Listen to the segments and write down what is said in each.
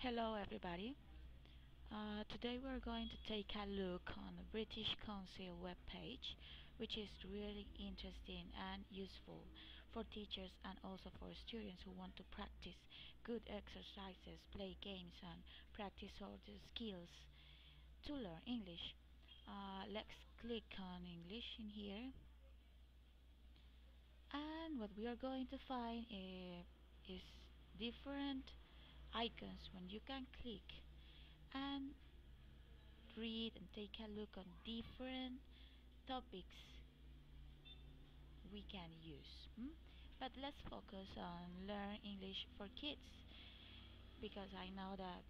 Hello, everybody. Today we're going to take a look on the British Council webpage, which is really interesting and useful for teachers and also for students who want to practice good exercises, play games, and practice all the skills to learn English. Let's click on English in here, and what we are going to find is different icons when you can click and read and take a look on different topics we can use. But let's focus on learn English for kids because I know that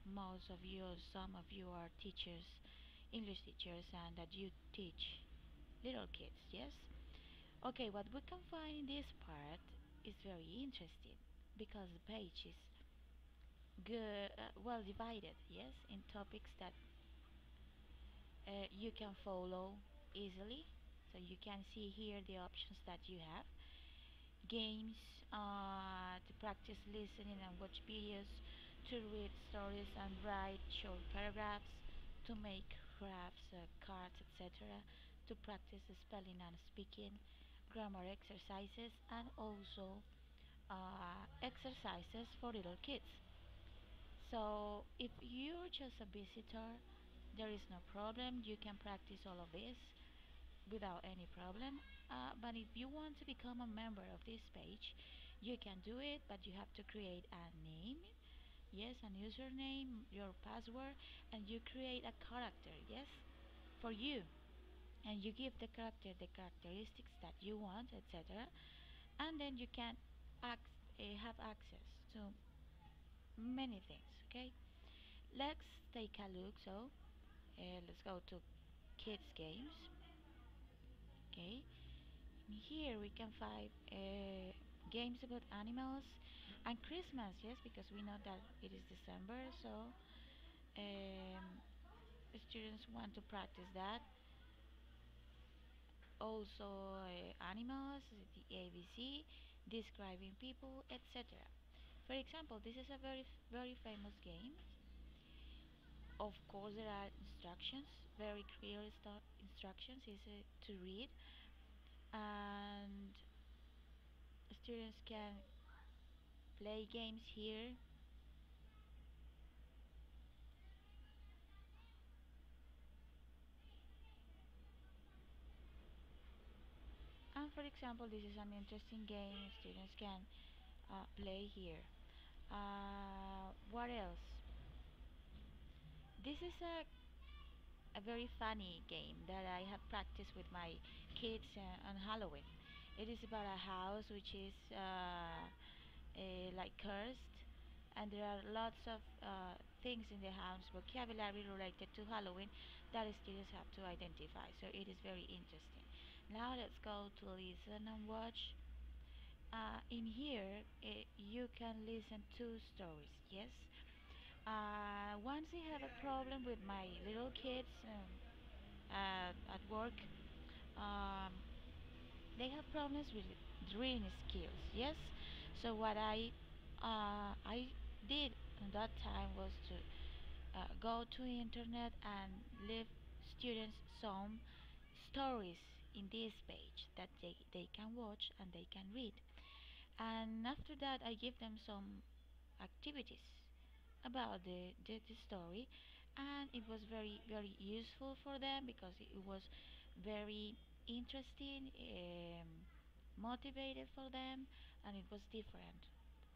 most of you, some of you are teachers, English teachers, and that you teach little kids, yes? Okay, what we can find in this part is very interesting because the page is good, well divided, yes, in topics that you can follow easily. So you can see here the options that you have: games, to practice listening and watch videos, to read stories and write short paragraphs, to make crafts, cards, etc., to practice spelling and speaking, grammar exercises, and also exercises for little kids. So if you're just a visitor, there is no problem. You can practice all of this without any problem. But if you want to become a member of this page, you can do it, but you have to create a name, yes, a username, your password, and you create a character, yes, for you, and you give the character the characteristics that you want, etc., and then you can have access to many things. Okay, let's take a look. So let's go to kids games. Okay, here we can find games about animals and Christmas, yes, because we know that it is December, so um, students want to practice that. Also, animals, the ABC, describing people, etc. For example, this is a very famous game. Of course, there are instructions, very clear instructions, easy to read, and students can play games here. And for example, this is an interesting game students can play here. What else? This is a very funny game that I have practiced with my kids on Halloween. It is about a house which is like cursed, and there are lots of things in the house, vocabulary related to Halloween that students have to identify. So it is very interesting. Now let's go to listen and watch. In here, you can listen to stories. Yes. Once I have a problem with my little kids at work, um, they have problems with reading skills. Yes. So what I did at that time was to go to internet and leave students some stories in this page that they can watch and they can read. And after that, I give them some activities about the story, and it was very useful for them because it was very interesting, motivated for them, and it was different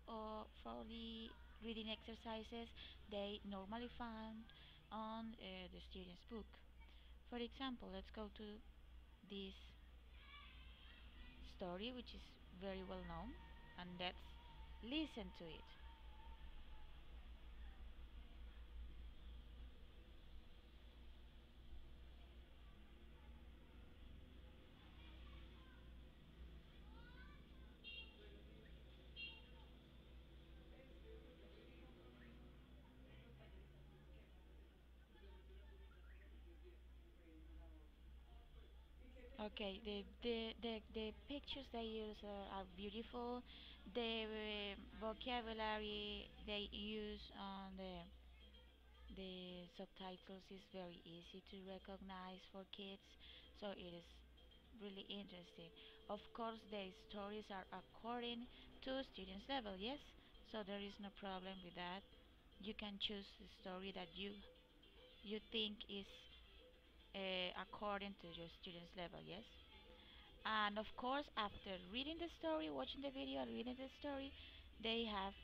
for the reading exercises they normally found on the student's book. For example, let's go to this story, which is very well known, and let's listen to it. Okay, the pictures they use are beautiful. The vocabulary they use on the subtitles is very easy to recognize for kids, so it is really interesting. Of course, the stories are according to students' level, yes, so there is no problem with that. You can choose the story that you think is according to your students' level, yes. And of course, after reading the story, watching the video, and reading the story, they have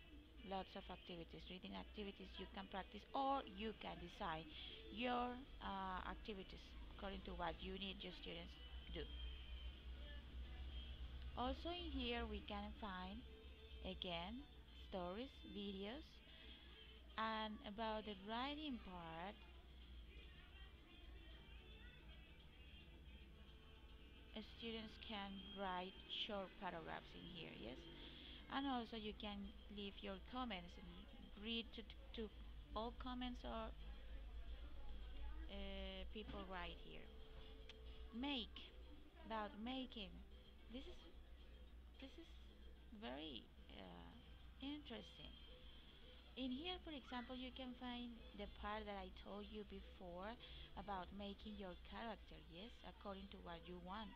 lots of activities, reading activities you can practice, or you can design your activities according to what you need your students do. Also, in here, we can find again stories, videos, and about the writing part, students can write short paragraphs in here, yes, and also you can leave your comments and read to all comments or people write here. Make about making. This is very interesting. In here, for example, you can find the part that I told you before about making your character, yes, according to what you want,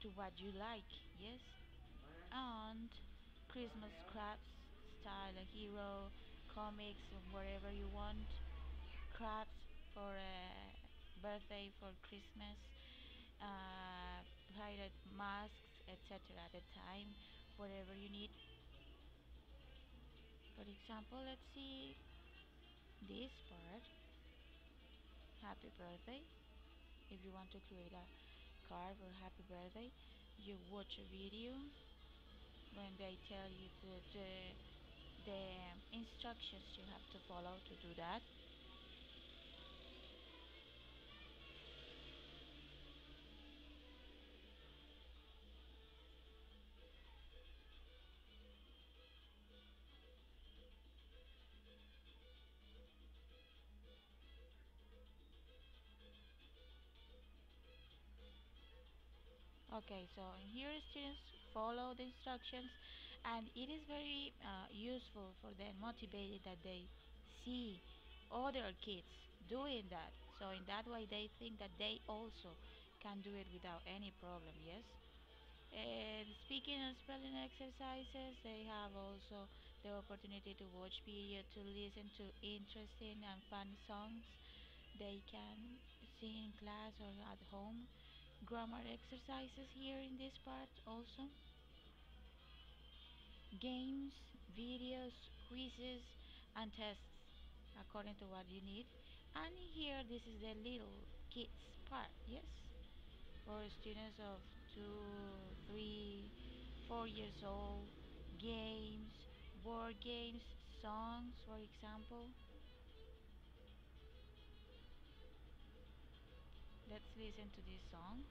to what you like, yes, and Christmas crafts, style a hero, comics, or whatever you want, crafts for a birthday, for Christmas, pirate masks, etc. At the time, whatever you need. For example, let's see this part. Happy birthday. If you want to create a card for happy birthday, you watch a video when they tell you the instructions you have to follow to do that. Okay, so here students follow the instructions, and it is very useful for them, motivated that they see other kids doing that. So in that way, they think that they also can do it without any problem. Yes. And speaking of spelling exercises, they have also the opportunity to watch video, to listen to interesting and fun songs they can sing in class or at home. Grammar exercises here in this part also. Games, videos, quizzes, and tests according to what you need. And here, this is the little kids part, yes, for students of 2, 3, 4 years old. Games, board games, songs, for example. Let's listen to this song.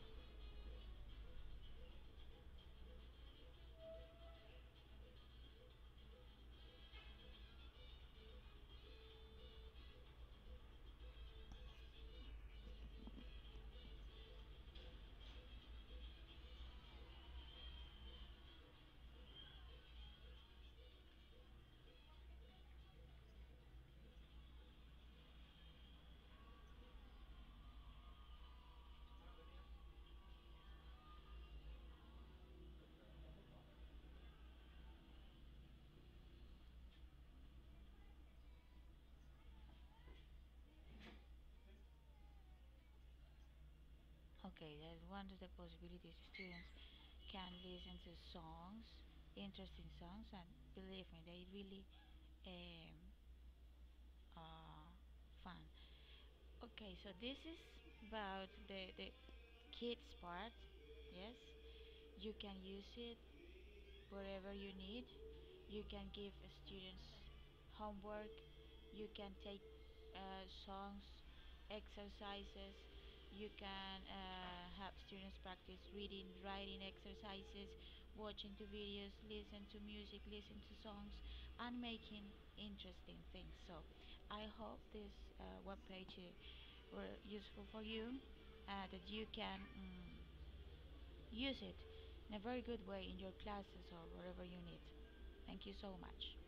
Okay, that's one of the possibilities. Students can listen to songs, interesting songs, and believe me, they really um, fun. Okay, so this is about the kids part. Yes, you can use it wherever you need. You can give students homework. You can take songs, exercises. You can have students practice reading, writing exercises, watching the videos, listen to music, listen to songs, and making interesting things. So I hope this web page were useful for you, that you can use it in a very good way in your classes or wherever you need. Thank you so much.